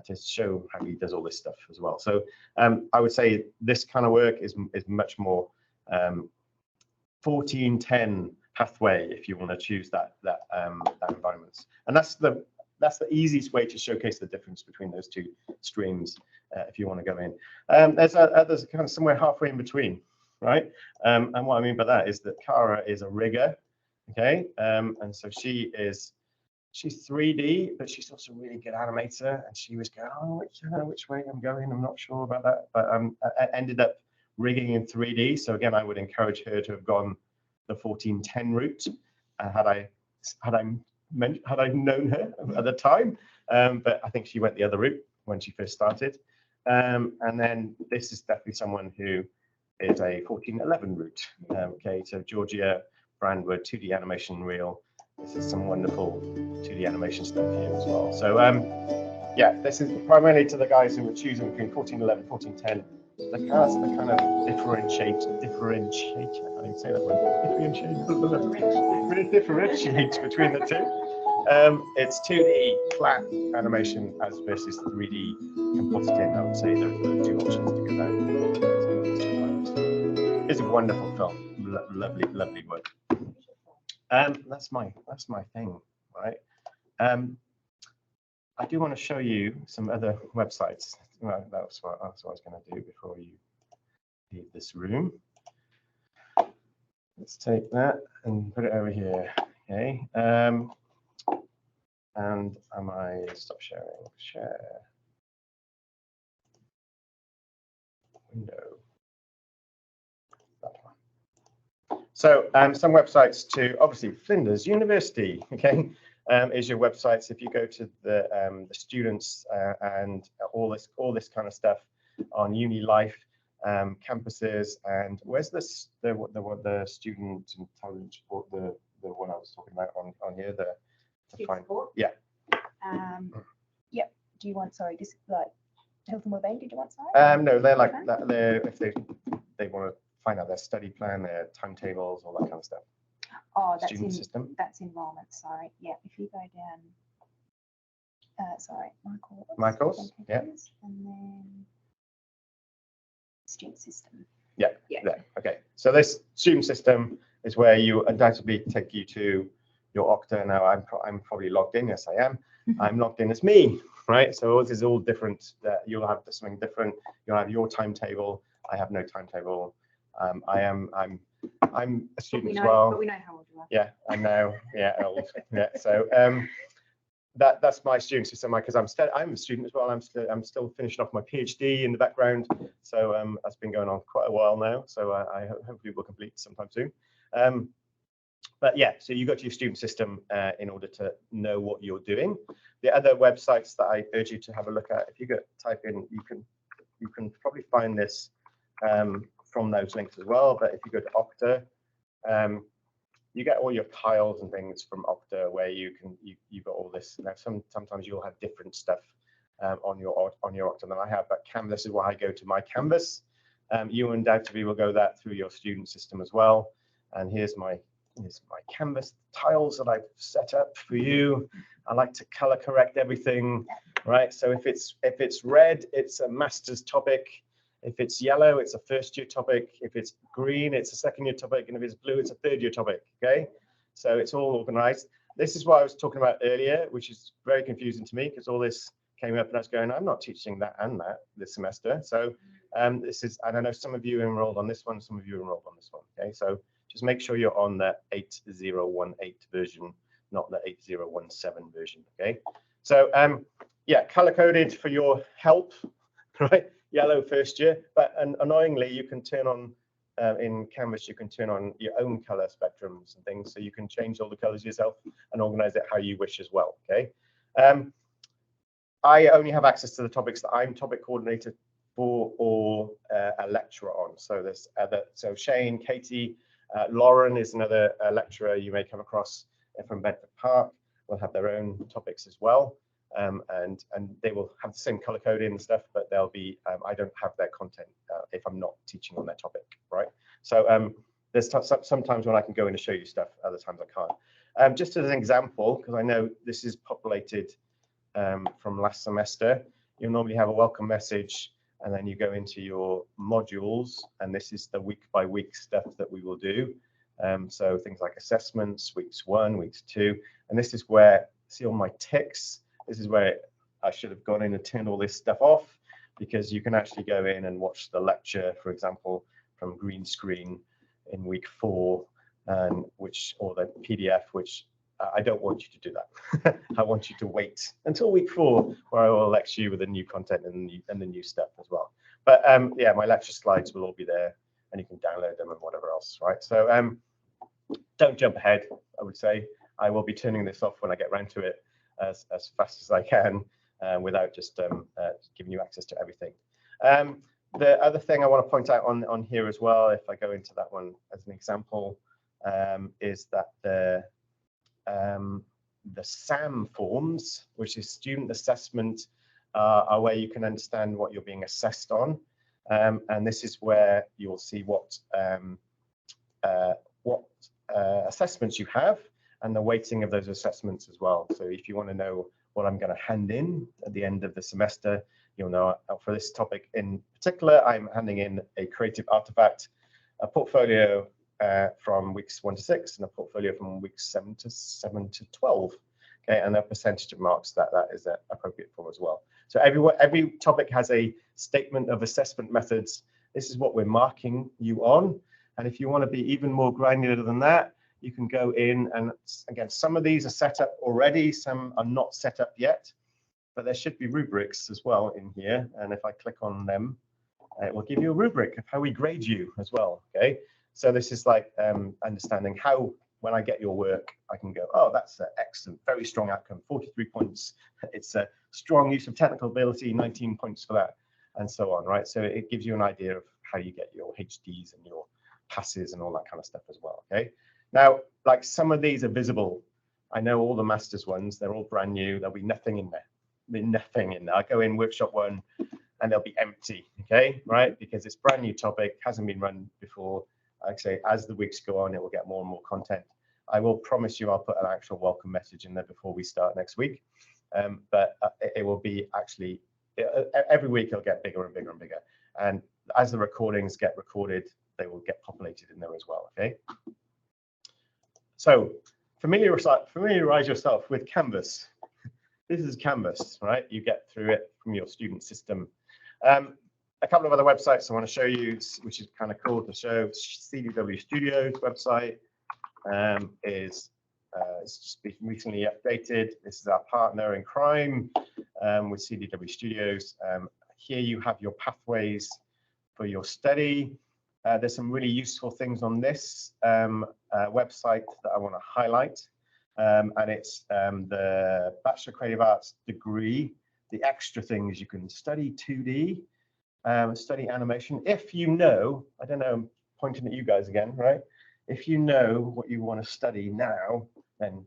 to show how he does all this stuff as well. So I would say this kind of work is much more 1410 pathway if you want to choose that environment, and that's the easiest way to showcase the difference between those two streams if you want to go in. There's kind of somewhere halfway in between, right? And what I mean by that is that Cara is a rigger, okay, and so she's 3D, but she's also a really good animator, and she was going, oh, which way I'm going, I'm not sure about that, but I ended up rigging in 3D. So again, I would encourage her to have gone the 1410 route had I known her at the time, but I think she went the other route when she first started, and then this is definitely someone who is a 1411 route. Okay, so Georgia Brandwood 2D animation reel. This is some wonderful 2D animation stuff here as well. So yeah, this is primarily to the guys who were choosing between 1411 and 1410. The kind of differentiate, I didn't say that word, differentiate between the two. It's 2D flat animation as versus 3D compositing. I would say those are the two options to go down. It's a wonderful film, lovely work. That's my thing, right? I do want to show you some other websites. Well, that's what I was going to do before you leave this room. Let's take that and put it over here. Okay. And stop sharing? Share. Window. That one. So some websites to obviously Flinders University. Okay. Is your websites. If you go to the students and all this kind of stuff on Uni Life campuses, and where's this the student and talent support, the one I was talking about on here, the Support? Yeah. Yep. Do you want, sorry, just like Hilton will be? Did you want to? No, they're like Okay. that. They're if they want to find out their study plan, their timetables, all that kind of stuff. Oh, that's Student in system. that's enrollment. Sorry. Yeah. If you go down. Sorry, My course. Yeah. And then student system. Yeah. Yeah. Yeah. Okay. So this student system is where you undoubtedly take you to your Okta. Now I'm probably logged in. Yes, I am. I'm logged in as me, right? So this is all different. You'll have something different. You'll have your timetable. I have no timetable. I'm a student as well. But we know how old you are. Yeah, I know. Yeah, old. Yeah. So that's my student system because I'm a student as well. I'm still finishing off my PhD in the background. So that's been going on quite a while now. So I hopefully will complete sometime soon. But yeah, so you go to your student system in order to know what you're doing. The other websites that I urge you to have a look at, if you type in, you can probably find this from those links as well. But if you go to Okta, you get all your tiles and things from Okta where you've got all this. Now sometimes you'll have different stuff on your Okta than I have, but Canvas is where I go to my Canvas. You undoubtedly will go that through your student system as well. And here's my Canvas tiles that I've set up for you. I like to color correct everything, right? So if it's red, it's a master's topic. If it's yellow, it's a first year topic. If it's green, it's a second year topic. And if it's blue, it's a third year topic, okay? So it's all organized. This is what I was talking about earlier, which is very confusing to me because all this came up and I was going, I'm not teaching that and that this semester. So this is, and I know some of you enrolled on this one, some of you enrolled on this one, okay? So just make sure you're on the 8018 version, not the 8017 version, okay? So yeah, color coded for your help, right? Yellow first year, but annoyingly, you can turn on in Canvas, you can turn on your own color spectrums and things, so you can change all the colors yourself and organize it how you wish as well. Okay. I only have access to the topics that I'm topic coordinator for or a lecturer on. So there's so Shane, Katie, Lauren is another lecturer you may come across from Bedford Park. Will have their own topics as well. And they will have the same color coding and stuff, but they'll be I don't have their content if I'm not teaching on their topic, right? So there's sometimes when I can go in and show you stuff, other times I can't. Just as an example, because I know this is populated from last semester, you'll normally have a welcome message, and then you go into your modules, and this is the week by week stuff that we will do. So things like assessments, weeks 1, weeks 2, and this is where see all my ticks. This is where I should have gone in and turned all this stuff off, because you can actually go in and watch the lecture, for example, from green screen in week 4, and or the PDF, which I don't want you to do that. I want you to wait until week 4, where I will lecture you with the new content and the new stuff as well. But yeah, my lecture slides will all be there, and you can download them and whatever else, right? So don't jump ahead, I would say. I will be turning this off when I get round to it as fast as I can, without just giving you access to everything. The other thing I want to point out on here as well, if I go into that one as an example, is that the SAM forms, which is student assessment, are where you can understand what you're being assessed on, and this is where you'll see what assessments you have and the weighting of those assessments as well. So if you want to know what I'm going to hand in at the end of the semester, you'll know for this topic in particular, I'm handing in a creative artifact, a portfolio from weeks 1 to 6, and a portfolio from weeks 7 to 12. Okay, and the percentage of marks that is appropriate for as well. So every topic has a statement of assessment methods. This is what we're marking you on. And if you want to be even more granular than that, you can go in, and again, some of these are set up already, some are not set up yet, but there should be rubrics as well in here. And if I click on them, it will give you a rubric of how we grade you as well. Okay, so this is like understanding how, when I get your work, I can go, oh, that's an excellent, very strong outcome, 43 points. It's a strong use of technical ability, 19 points for that, and so on, right? So it gives you an idea of how you get your HDs and your passes and all that kind of stuff as well, okay? Now, like some of these are visible. I know all the masters ones, they're all brand new. There'll be nothing in there. There'll be nothing in there. I go in workshop 1, and they'll be empty, okay, right? Because it's brand new topic, hasn't been run before. Like I say, as the weeks go on, it will get more and more content. I will promise you I'll put an actual welcome message in there before we start next week. But it will be actually, every week it'll get bigger and bigger and bigger. And as the recordings get recorded, they will get populated in there as well, okay? So familiarize yourself with Canvas. This is Canvas, right? You get through it from your student system. A couple of other websites I want to show you, which is kind of cool to show. CDW Studios website it's just been recently updated. This is our partner in crime with CDW Studios. Here you have your pathways for your study. There's some really useful things on this website that I want to highlight. And it's the Bachelor of Creative Arts degree. The extra things you can study 2D, study animation. If you know, I don't know, I'm pointing at you guys again, right? If you know what you want to study now, then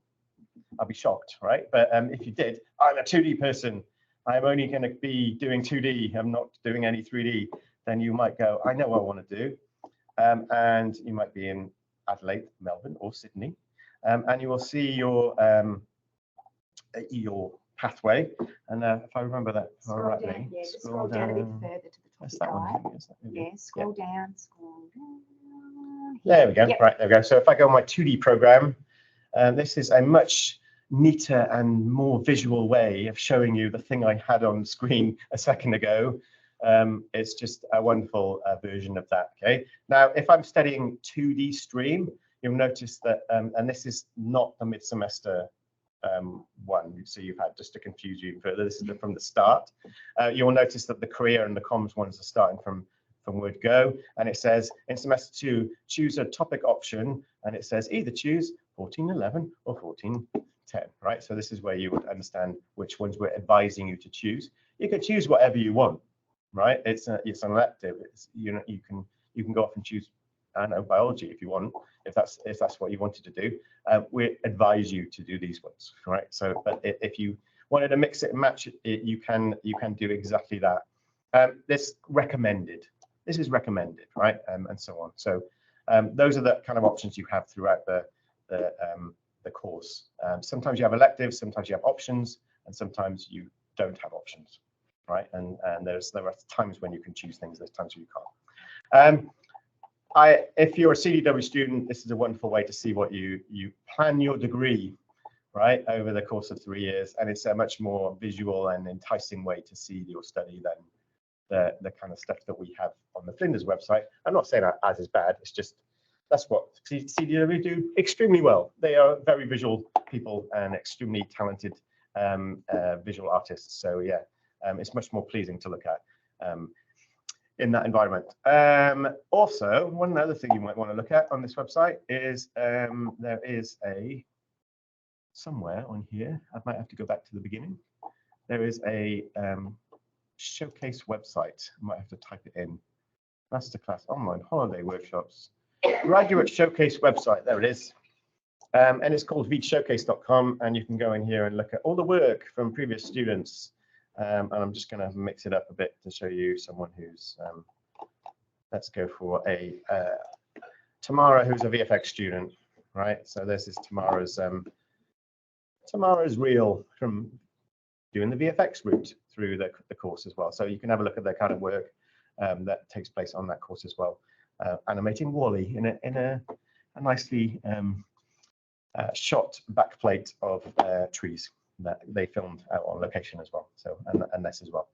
I'll be shocked, right? But if you did, I'm a 2D person. I'm only going to be doing 2D. I'm not doing any 3D. Then you might go, I know what I want to do. And you might be in Adelaide, Melbourne, or Sydney. And you will see your pathway. And if I remember that correctly, down, yeah, just scroll down a bit further to the topic guide. Yeah, scroll down, scroll down. There we go. Yep. Right, there we go. So if I go on my 2D program, this is a much neater and more visual way of showing you the thing I had on screen a second ago. It's just a wonderful version of that. Okay. Now, if I'm studying 2D stream, you'll notice that, and this is not the mid-semester one, so you've had, just to confuse you further, this is from the start. You'll notice that the career and the comms ones are starting from word go, and it says in semester 2, choose a topic option, and it says either choose 1411 or 1410, right? So this is where you would understand which ones we're advising you to choose. You can choose whatever you want, right? It's an elective. It's, you know, you can go off and choose, I don't know, biology if you want, if that's what you wanted to do. We advise you to do these ones, right? So, but if you wanted to mix it and match it, you can do exactly that. This is recommended, right? And so on. So those are the kind of options you have throughout the course. Sometimes you have electives, sometimes you have options, and sometimes you don't have options, right? And there are times when you can choose things, there's times when you can't. If you're a CDW student, this is a wonderful way to see what you plan your degree, right, over the course of 3 years, and it's a much more visual and enticing way to see your study than the kind of stuff that we have on the Flinders website. I'm not saying that as is bad, it's just that's what CDW do extremely well. They are very visual people and extremely talented visual artists. So yeah, it's much more pleasing to look at in that environment. Also, one other thing you might want to look at on this website is there is somewhere on here, I might have to go back to the beginning. There is a showcase website. I might have to type it in. Masterclass online holiday workshops. Graduate showcase website. There it is. And it's called vshowcase.com, and you can go in here and look at all the work from previous students. And I'm just going to mix it up a bit to show you someone who's, let's go for a Tamara, who's a VFX student, right? So this is Tamara's reel from doing the VFX route through the course as well. So you can have a look at the kind of work that takes place on that course as well. Animating Wall-E in a nicely shot backplate of trees that they filmed out on location as well. So and this as well.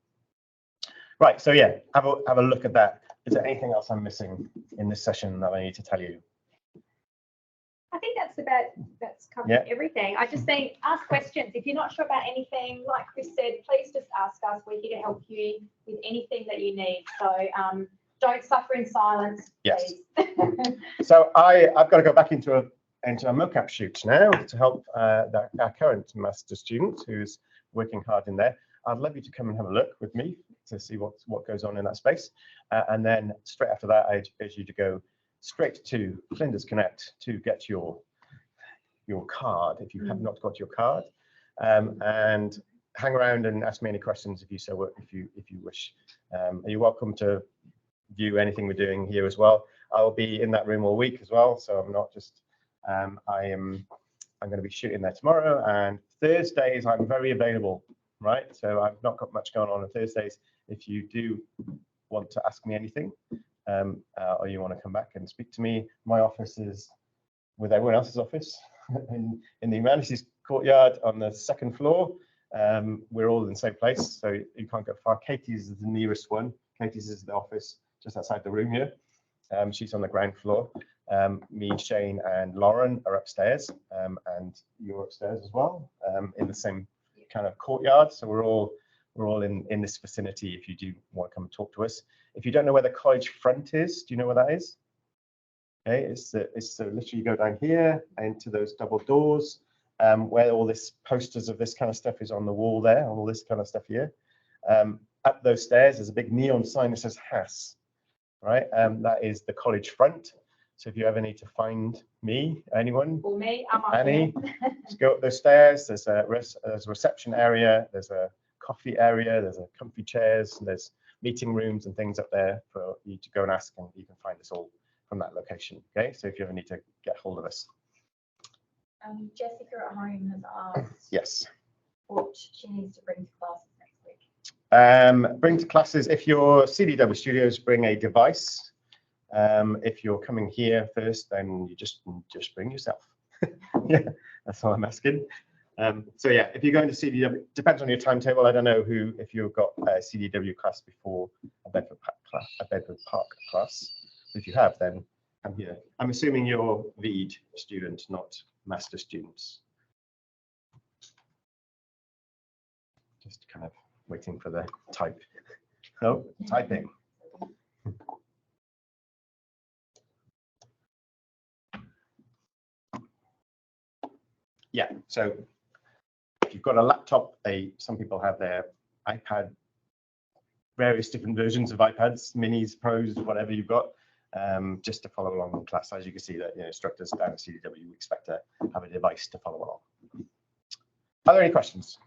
Right. So yeah, have a look at that. Is there anything else I'm missing in this session that I need to tell you? I think that's covered everything. I just think ask questions. If you're not sure about anything, like Chris said, please just ask us. We're here to help you with anything that you need. So don't suffer in silence. Yes. Please. So I've got to go back into a mocap shoot now to help our current master student who's working hard in there. I'd love you to come and have a look with me to see what goes on in that space. And then straight after that, I urge you to go straight to Flinders Connect to get your card if you have not got your card. And hang around and ask me any questions if you wish. You're welcome to view anything we're doing here as well. I'll be in that room all week as well, so I'm not just I'm going to be shooting there tomorrow, and Thursdays I'm very available, right? So I've not got much going on Thursdays. If you do want to ask me anything, or you want to come back and speak to me, my office is with everyone else's office in the humanities courtyard on the second floor. We're all in the same place, so you can't go far. Katie's is the nearest one. Katie's is the office just outside the room here. She's on the ground floor. Me, Shane, and Lauren are upstairs, and you're upstairs as well, in the same kind of courtyard. So we're all in this vicinity. If you do want to come and talk to us, if you don't know where the college front is, do you know where that is? Okay, it's so literally you go down here into those double doors, where all this posters of this kind of stuff is on the wall there, all this kind of stuff here. Up those stairs, there's a big neon sign that says HAS, right? That is the college front. So if you ever need to find me, anyone, Or me, I'm up Annie, here. just go up those stairs. There's a reception area, there's a coffee area, there's a comfy chairs, and there's meeting rooms and things up there for you to go and ask, and you can find us all from that location. Okay, so if you ever need to get hold of us. Jessica at home has asked Yes. what she needs to bring to classes next week. Bring to classes, if you're CDW Studios, bring a device. If you're coming here first, then you just bring yourself. Yeah, that's all I'm asking. So yeah, if you're going to CDW, depends on your timetable. I don't know if you've got a CDW class before a Bedford Park class. If you have, then come here. I'm assuming you're VED student, not master students. Just kind of waiting for the type. Oh, typing. Yeah, so if you've got a laptop, some people have their iPad, various different versions of iPads, minis, pros, whatever you've got, just to follow along in class. As you can see, that instructors down at CDW, we expect to have a device to follow along. Are there any questions?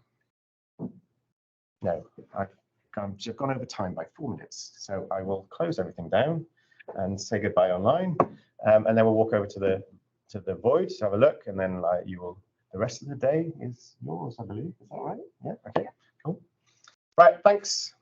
No, I've gone over time by 4 minutes, so I will close everything down and say goodbye online, and then we'll walk over to the void to have a look, and then the rest of the day is yours, I believe. Is that right? Yeah. Okay. Cool. Right. Thanks.